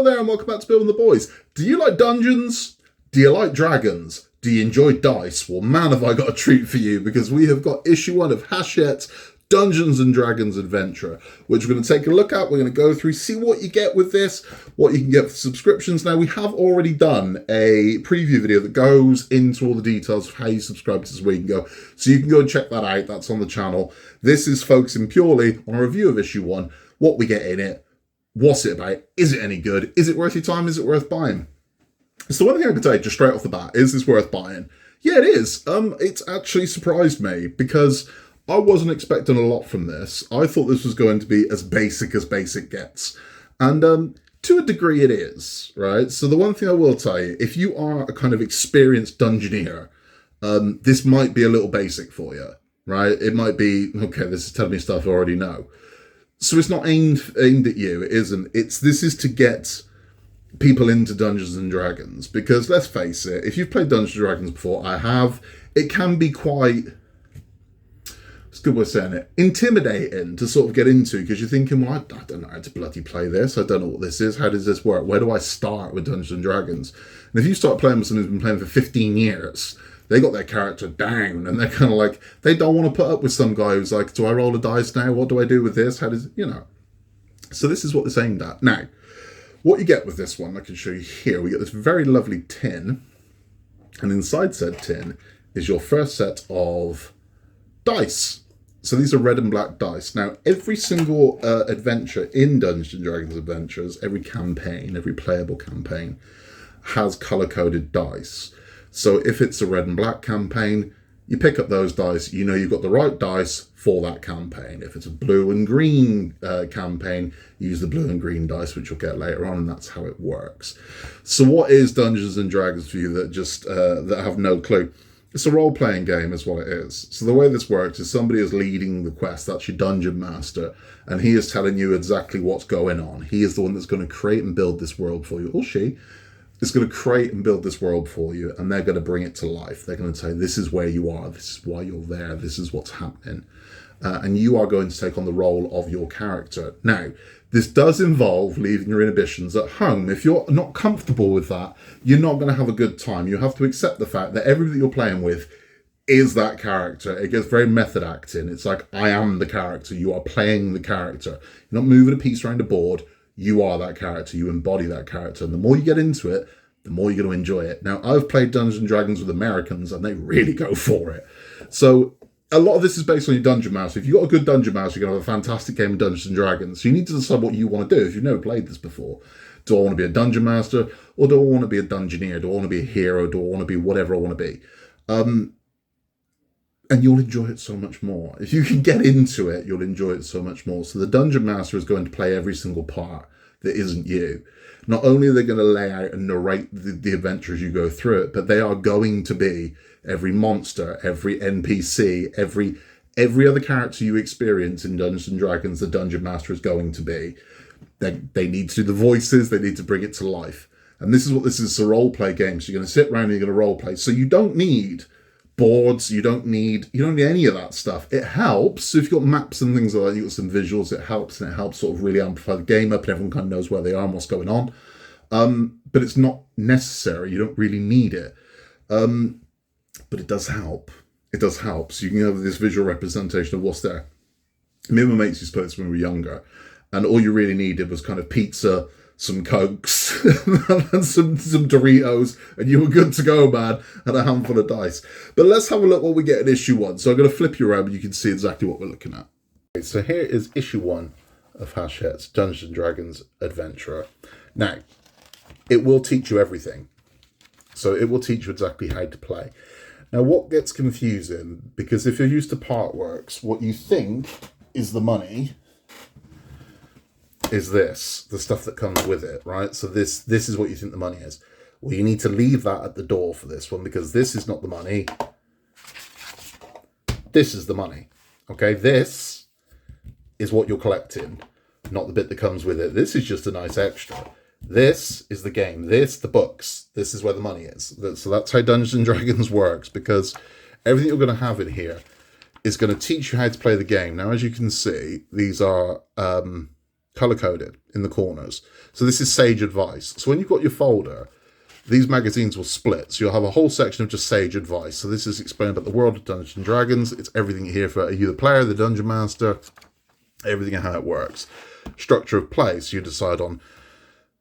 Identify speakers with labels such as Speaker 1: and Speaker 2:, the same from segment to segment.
Speaker 1: there and welcome back to Building the Boys. Do you like dungeons? Do you like dragons? Do you enjoy dice? Well, man, have I got a treat for you, because we have got issue 1 of Hachette Dungeons and Dragons Adventurer, which we're going to take a look at. We're going to go through, see what you get with this, what you can get for subscriptions. Now, we have already done a preview video that goes into all the details of how you subscribe to this, where you can go. So you can go and check that out. That's on the channel. This is focusing purely on a review of issue 1, what we get in it, what's it about, is it any good, is it worth your time, is it worth buying? So one thing I can tell you just straight off the bat, is this worth buying? Yeah, it is. It's actually surprised me, because I wasn't expecting a lot from this. I thought this was going to be as basic gets. And to a degree it is, right? So the one thing I will tell you, if you are a kind of experienced dungeoneer, this might be a little basic for you, right? It might be, okay, this is telling me stuff I already know. So it's not aimed at you, it isn't. This is to get people into Dungeons and Dragons, because let's face it, if you've played Dungeons and Dragons before, I have, it can be quite, it's a good way of saying it, intimidating to sort of get into, because you're thinking, well, I don't know how to bloody play this, I don't know what this is, how does this work, where do I start with Dungeons and Dragons? And if you start playing with someone who's been playing for 15 years, they got their character down, and they're kind of like, they don't want to put up with some guy who's like, do I roll a dice now, what do I do with this, how does, you know. So this is what it's aimed at. Now, what you get with this one, I can show you here. We get this very lovely tin, and inside said tin is your first set of dice. So these are red and black dice. Now, every single adventure in Dungeons and Dragons Adventures, every campaign, every playable campaign, has color-coded dice. So if it's a red and black campaign, you pick up those dice, you know you've got the right dice for that campaign. If it's a blue and green campaign, you use the blue and green dice, which you'll get later on, and that's how it works. So what is Dungeons and Dragons for you that just that have no clue? It's a role-playing game is what it is. So the way this works is somebody is leading the quest, that's your dungeon master, and he is telling you exactly what's going on. He is the one that's going to create and build this world for you, or she is going to create and build this world for you, and they're going to bring it to life. They're going to say, this is where you are, this is why you're there, this is what's happening. And you are going to take on the role of your character. Now, this does involve leaving your inhibitions at home. If you're not comfortable with that, you're not going to have a good time. You have to accept the fact that everything you're playing with is that character. It gets very method acting. It's like, I am the character. You are playing the character. You're not moving a piece around a board. You are that character. You embody that character. And the more you get into it, the more you're going to enjoy it. Now, I've played Dungeons and Dragons with Americans, and they really go for it. So a lot of this is based on your dungeon master. If you've got a good dungeon master, you're going to have a fantastic game of Dungeons and Dragons. So you need to decide what you want to do if you've never played this before. Do I want to be a dungeon master, or do I want to be a dungeoneer? Do I want to be a hero? Do I want to be whatever I want to be? And you'll enjoy it so much more. If you can get into it, you'll enjoy it so much more. So the dungeon master is going to play every single part that isn't you. Not only are they going to lay out and narrate the adventure as you go through it, but they are going to be every monster, every NPC, every other character you experience in Dungeons and Dragons, the Dungeon Master is going to be. They need to do the voices, they need to bring it to life. And this is what this is, it's a role-play game. So you're going to sit around and you're going to role-play. So you don't need boards, you don't need any of that stuff. It helps. So if you've got maps and things like that, you've got some visuals, it helps, and it helps sort of really amplify the game up, and everyone kind of knows where they are and what's going on. But it's not necessary. You don't really need it. But it does help. It does help. So you can have this visual representation of what's there. Me and my mates used to play this when we were younger, and all you really needed was kind of pizza, some Cokes, and some Doritos, and you were good to go, man, and a handful of dice. But let's have a look what we get in issue 1. So I'm going to flip you around and you can see exactly what we're looking at. Okay, so here is issue 1 of Hachette's Dungeons and Dragons Adventurer. Now, it will teach you everything. So it will teach you exactly how to play. Now, what gets confusing, because if you're used to partworks, what you think is the money is this, the stuff that comes with it, right? So this is what you think the money is. Well, you need to leave that at the door for this one, because this is not the money. This is the money, okay? This is what you're collecting, not the bit that comes with it. This is just a nice extra. This is the game. This, the books. This is where the money is. So that's how Dungeons and Dragons works, because everything you're going to have in here is going to teach you how to play the game. Now, as you can see, these are color-coded in the corners. So this is sage advice. So when you've got your folder, these magazines will split. So you'll have a whole section of just sage advice. So this is explained about the world of Dungeons and Dragons. It's everything here for you, the player, the dungeon master, everything and how it works. Structure of play. So you decide on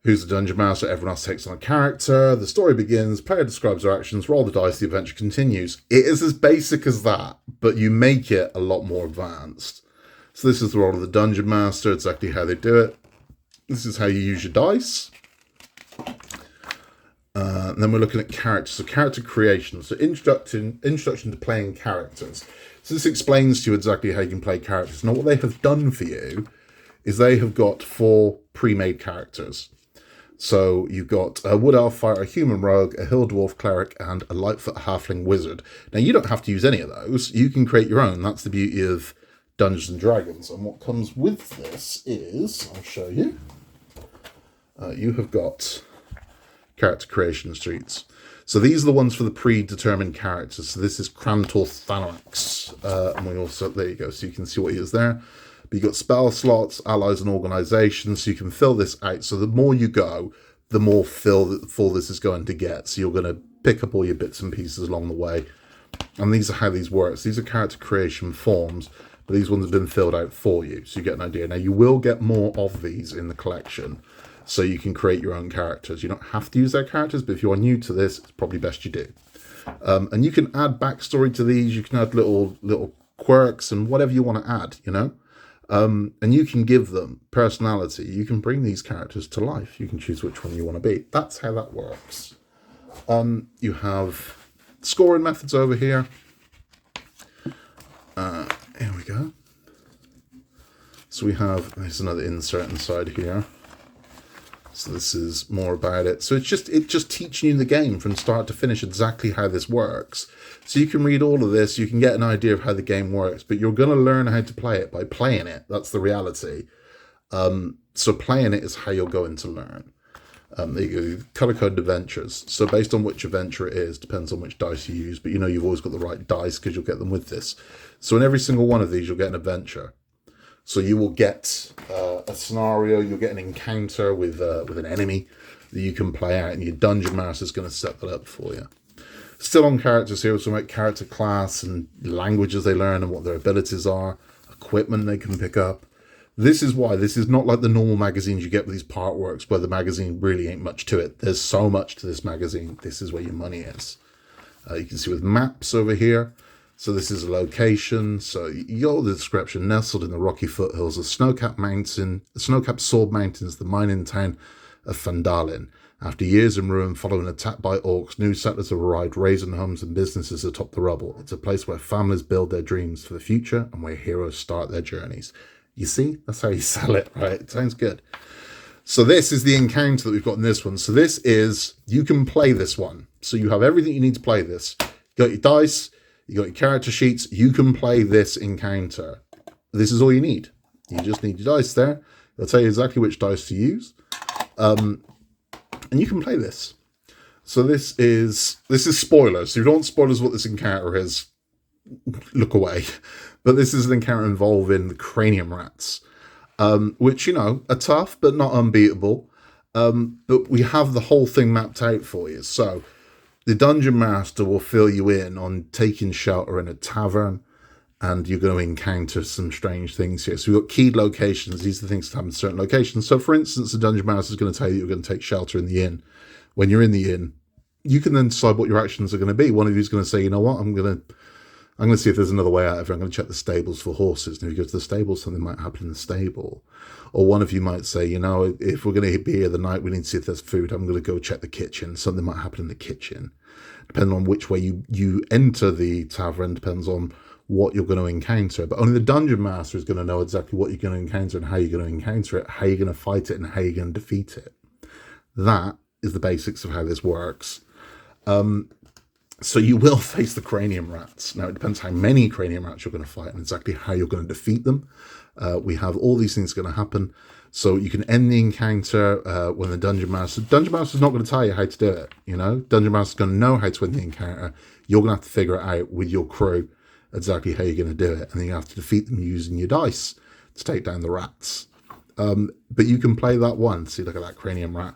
Speaker 1: who's the dungeon master, everyone else takes on a character, the story begins, player describes their actions, roll the dice, the adventure continues. It is as basic as that, but you make it a lot more advanced. So this is the role of the dungeon master, exactly how they do it. This is how you use your dice. And then we're looking at characters, so character creation, so introduction to playing characters. So this explains to you exactly how you can play characters. Now what they have done for you is they have got 4 pre-made characters. So you've got a wood elf fighter, a human rogue, a hill dwarf cleric, and a lightfoot halfling wizard. Now you don't have to use any of those. You can create your own. That's the beauty of Dungeons and Dragons. And what comes with this is, I'll show you. You have got character creation sheets. So these are the ones for the predetermined characters. So this is Crantor Thanax. And we also, there you go. So you can see what he is there. But you've got spell slots, allies, and organizations, so you can fill this out. So the more you go, the more full this is going to get. So you're going to pick up all your bits and pieces along the way. And these are how these work. These are character creation forms, but these ones have been filled out for you, so you get an idea. Now, you will get more of these in the collection, so you can create your own characters. You don't have to use their characters, but if you are new to this, it's probably best you do. And you can add backstory to these. You can add little quirks and whatever you want to add, you know. And you can give them personality. You can bring these characters to life. You can choose which one you want to be. That's how that works. You have scoring methods over here. Here we go. So we have, there's another insert inside here. So this is more about it. So it's just teaching you the game from start to finish exactly how this works. So you can read all of this, you can get an idea of how the game works, but you're going to learn how to play it by playing it. That's the reality. So playing it is how you're going to learn. There you go, color-coded adventures. So based on which adventure it is, depends on which dice you use, but you know you've always got the right dice because you'll get them with this. So in every single one of these, you'll get an adventure. So you will get a scenario, you'll get an encounter with an enemy that you can play out, and your dungeon master is going to set that up for you. Still on characters here, so about character class and languages they learn and what their abilities are, equipment they can pick up. This is why this is not like the normal magazines you get with these part works where the magazine really ain't much to it. There's so much to this magazine. This is where your money is. You can see with maps over here. So this is a location. So you got the description: nestled in the rocky foothills of snow-capped sword mountains, the mining town of Fandalin. After years in ruin following attack by orcs, new settlers have arrived, raising homes and businesses atop the rubble. It's a place where families build their dreams for the future and where heroes start their journeys. You see? That's how you sell it, right? It sounds good. So this is the encounter that we've got in this one. So this is, you can play this one. So you have everything you need to play this. You got your dice, you got your character sheets, you can play this encounter. This is all you need. You just need your dice there. It'll tell you exactly which dice to use. And you can play this. So this is spoilers. So if you don't want spoilers what this encounter is, look away. But this is an encounter involving the cranium rats, which, you know, are tough but not unbeatable. But we have the whole thing mapped out for you. So the dungeon master will fill you in on taking shelter in a tavern, and you're going to encounter some strange things here. So we've got keyed locations. These are the things that happen in certain locations. So for instance, the dungeon master is going to tell you you're going to take shelter in the inn. When you're in the inn, you can then decide what your actions are going to be. One of you is going to say, you know what, I'm going to see if there's another way out of it. I'm going to check the stables for horses. And if you go to the stables, something might happen in the stable. Or one of you might say, you know, if we're going to be here the night, we need to see if there's food. I'm going to go check the kitchen. Something might happen in the kitchen. Depending on which way you enter the tavern, depends on what you're going to encounter. But only the dungeon master is going to know exactly what you're going to encounter and how you're going to encounter it, how you're going to fight it, and how you're going to defeat it. That is the basics of how this works. So you will face the cranium rats. Now, it depends how many cranium rats you're going to fight and exactly how you're going to defeat them. We have all these things going to happen. So you can end the encounter when the dungeon master is not going to tell you how to do it. You know, dungeon master is going to know how to end the encounter. You're going to have to figure it out with your crew exactly how you're going to do it. And then you have to defeat them using your dice to take down the rats. But you can play that once. See, look at that cranium rat.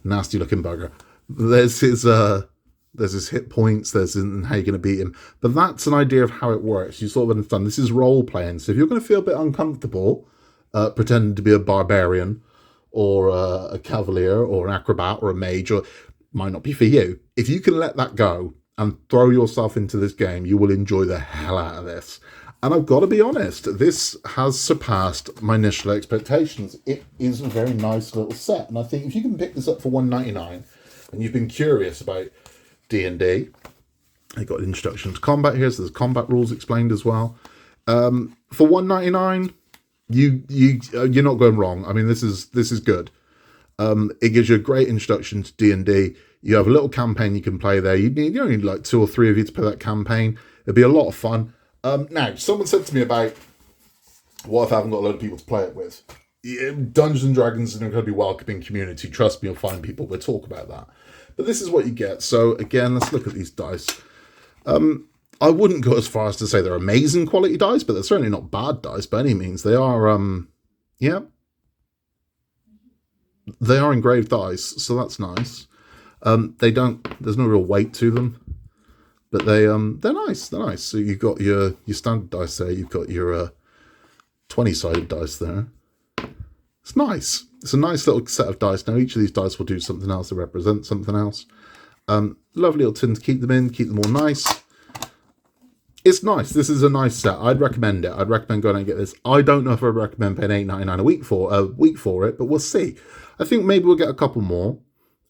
Speaker 1: Nasty looking bugger. There's his hit points, there's how you're going to beat him. But that's an idea of how it works. You sort of understand this is role playing. So if you're going to feel a bit uncomfortable pretending to be a barbarian or a cavalier or an acrobat or a mage, or might not be for you, if you can let that go and throw yourself into this game, you will enjoy the hell out of this. And I've got to be honest, this has surpassed my initial expectations. It is a very nice little set. And I think if you can pick this up for $1.99 and you've been curious about D&D, I got an introduction to combat here, so there's combat rules explained as well. For $1.99, you're not going wrong. I mean, this is good. It gives you a great introduction to D&D. You have a little campaign you can play there. You only need like 2 or 3 of you to play that campaign. It'd be a lot of fun. Now, someone said to me about, what if I haven't got a load of people to play it with? Dungeons and Dragons is an incredibly welcoming community. Trust me, you'll find people will talk about that. But this is what you get. So again, let's look at these dice. I wouldn't go as far as to say they're amazing quality dice, but they're certainly not bad dice by any means. They are, they are engraved dice, so that's nice. There's no real weight to them. But they're nice. They're nice. So you've got your standard dice there. You've got your 20-sided dice there. It's nice. It's a nice little set of dice. Now, each of these dice will do something else to represent something else. Lovely little tin to keep them in, keep them all nice. It's nice. This is a nice set. I'd recommend it. I'd recommend going and get this. I don't know if I'd recommend paying $8.99 a week for it, but we'll see. I think maybe we'll get a couple more.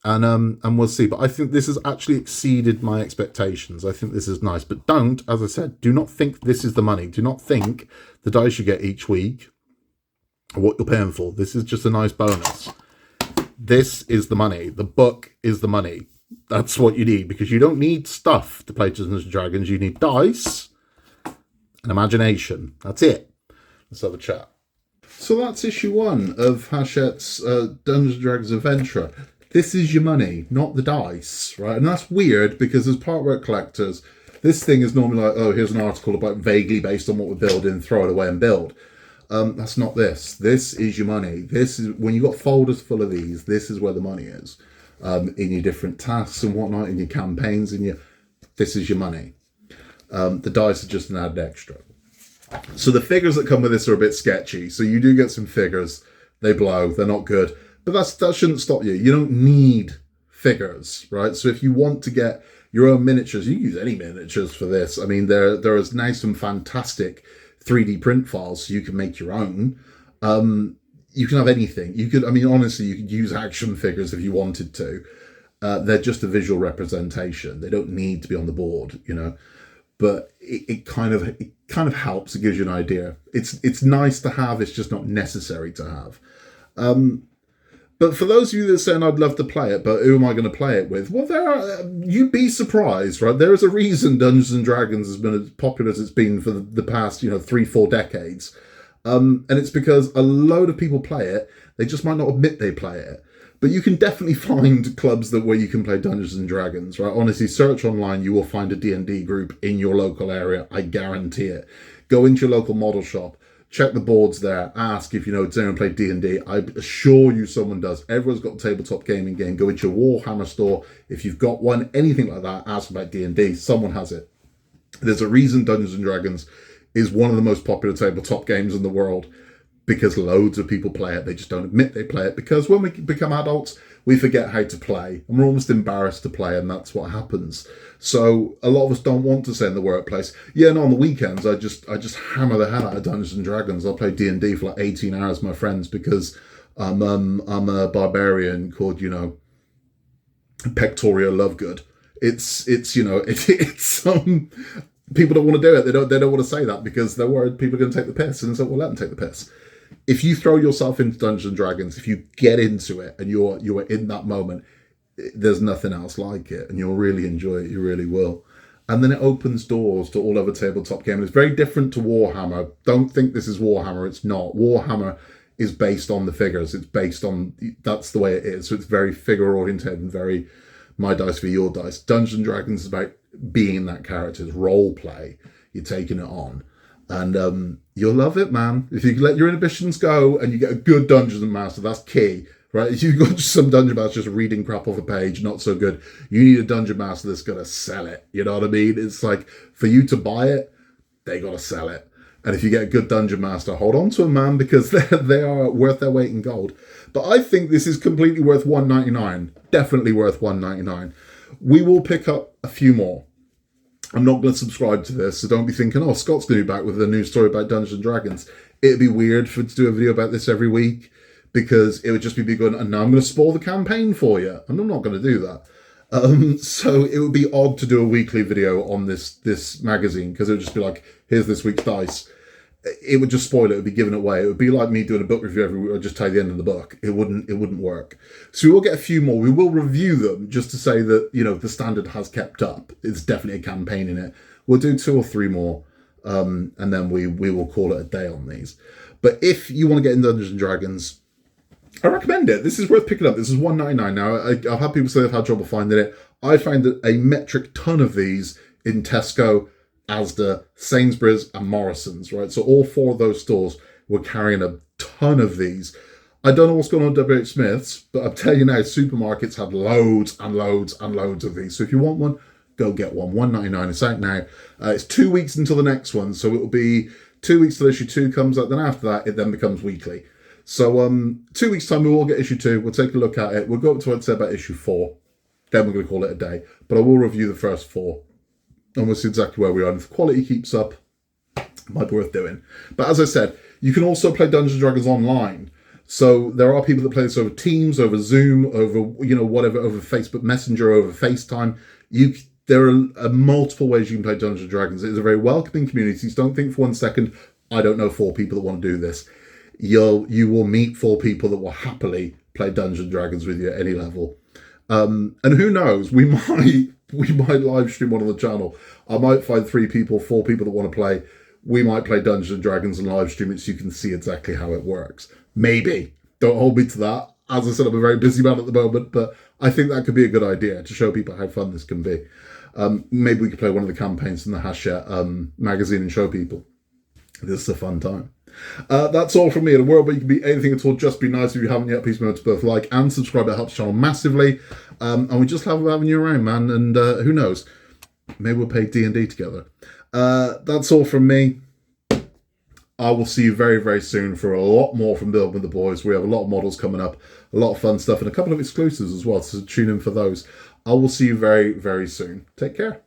Speaker 1: And we'll see. But I think this has actually exceeded my expectations. I think this is nice. But don't, as I said, do not think this is the money. Do not think the dice you get each week are what you're paying for. This is just a nice bonus. This is the money. The book is the money. That's what you need, because you don't need stuff to play Dungeons & Dragons. You need dice and imagination. That's it. Let's have a chat. So that's issue 1 of Hachette's Dungeons & Dragons Adventurer. This is your money, not the dice, right? And that's weird, because as part-work collectors, this thing is normally like, oh, here's an article about vaguely based on what we're building, throw it away and build. That's not this. This is your money. This is, when you've got folders full of these, this is where the money is. In your different tasks and whatnot, in your campaigns, this is your money. The dice are just an added extra. So the figures that come with this are a bit sketchy. So you do get some figures. They blow. They're not good. But that shouldn't stop you. You don't need figures, right? So if you want to get your own miniatures, you can use any miniatures for this. I mean, there is now some fantastic 3D print files, so you can make your own. You can have anything. You could, I mean, honestly, you could use action figures if you wanted to. They're just a visual representation. They don't need to be on the board, But it kind of helps. It gives you an idea. It's nice to have. It's just not necessary to have. But for those of you that are saying, I'd love to play it, but who am I going to play it with? Well, you'd be surprised, right? There is a reason Dungeons and Dragons has been as popular as it's been for the past, 3-4 decades. And it's because a load of people play it. They just might not admit they play it. But you can definitely find clubs where you can play Dungeons and Dragons, right? Honestly, search online, you will find a D&D group in your local area. I guarantee it. Go into your local model shop. Check the boards there. Ask if does anyone play D&D. I assure you someone does. Everyone's got a tabletop gaming game. Go into your Warhammer store. If you've got one, anything like that, ask about D&D. Someone has it. There's a reason Dungeons and Dragons is one of the most popular tabletop games in the world, because loads of people play it. They just don't admit they play it, because when we become adults, we forget how to play and we're almost embarrassed to play, and that's what happens. So a lot of us don't want to say in the workplace, on the weekends I just hammer the hell out of Dungeons and Dragons. I'll play D&D for like 18 hours with my friends because I'm a barbarian called Pectoria Lovegood. It's people don't want to do it. They don't want to say that because they're worried people are going to take the piss, and so let them take the piss. If you throw yourself into Dungeons and Dragons, if you get into it and you're in that moment, there's nothing else like it, and you'll really enjoy it. You really will. And then it opens doors to all other tabletop games. It's very different to Warhammer. Don't think this is Warhammer. It's not. Warhammer is based on the figures. It's based on, that's the way it is. So it's very figure oriented and very my dice for your dice. Dungeons and Dragons is about being that character. It's role play. You're taking it on. And you'll love it, man. If you let your inhibitions go and you get a good dungeon master, that's key, right? If you've got some dungeon master just reading crap off a page, not so good. You need a dungeon master that's going to sell it. You know what I mean? It's like, for you to buy it, they got to sell it. And if you get a good dungeon master, hold on to them, man, because they are worth their weight in gold. But I think this is completely worth $1.99. Definitely worth $1.99. We will pick up a few more. I'm not going to subscribe to this, so don't be thinking, oh, Scott's going to be back with a new story about Dungeons and Dragons. It'd be weird to do a video about this every week, because it would just be going, and now I'm going to spoil the campaign for you. And I'm not going to do that. So it would be odd to do a weekly video on this magazine, because it would just be like, here's this week's dice. It would just spoil it. It would be given away. It would be like me doing a book review every week, or just tell you the end of the book. It wouldn't work. So we will get a few more. We will review them just to say that, you know, the standard has kept up. It's definitely a campaign in it. We'll do 2 or 3 more, and then we will call it a day on these. But if you want to get in Dungeons and Dragons, I recommend it. This is worth picking up. This is $1.99 now. I've had people say they've had trouble finding it. I found a metric ton of these in Tesco, Asda, Sainsbury's and Morrison's, right? So all 4 of those stores were carrying a ton of these. I don't know what's going on at WH Smith's, but I'll tell you now, supermarkets had loads and loads and loads of these. So if you want one, go get one. $1.99. It's out now. It's 2 weeks until the next one. So it will be 2 weeks till issue 2 comes out. Then after that, it then becomes weekly. So 2 weeks time, we will get issue 2. We'll take a look at it. We'll go up to what I'd say about issue 4. Then we're going to call it a day. But I will review the first 4. And we'll see exactly where we are. And if the quality keeps up, it might be worth doing. But as I said, you can also play Dungeons & Dragons online. So there are people that play this over Teams, over Zoom, over, you know, whatever, over Facebook Messenger, over FaceTime. There are multiple ways you can play Dungeons & Dragons. It is a very welcoming community. So don't think for one second, I don't know 4 people that want to do this. You will meet 4 people that will happily play Dungeons & Dragons with you at any level. And who knows, we might live stream one on the channel. I might find 3 people, 4 people that want to play. We might play Dungeons and Dragons and live stream it so you can see exactly how it works. Maybe. Don't hold me to that. As I said, I'm a very busy man at the moment, but I think that could be a good idea to show people how fun this can be. Maybe we could play one of the campaigns in the Hachette magazine and show people. This is a fun time. That's all from me. In a world where you can be anything at all, just be nice. If you haven't yet, please remember to both like and subscribe. It helps the channel massively. And we just love having you around, man. And who knows, maybe we'll play D&D together. That's all from me. I will see you very, very soon for a lot more from Building with the Boys. We have a lot of models coming up, a lot of fun stuff, and a couple of exclusives as well. So tune in for those. I will see you very, very soon. Take care.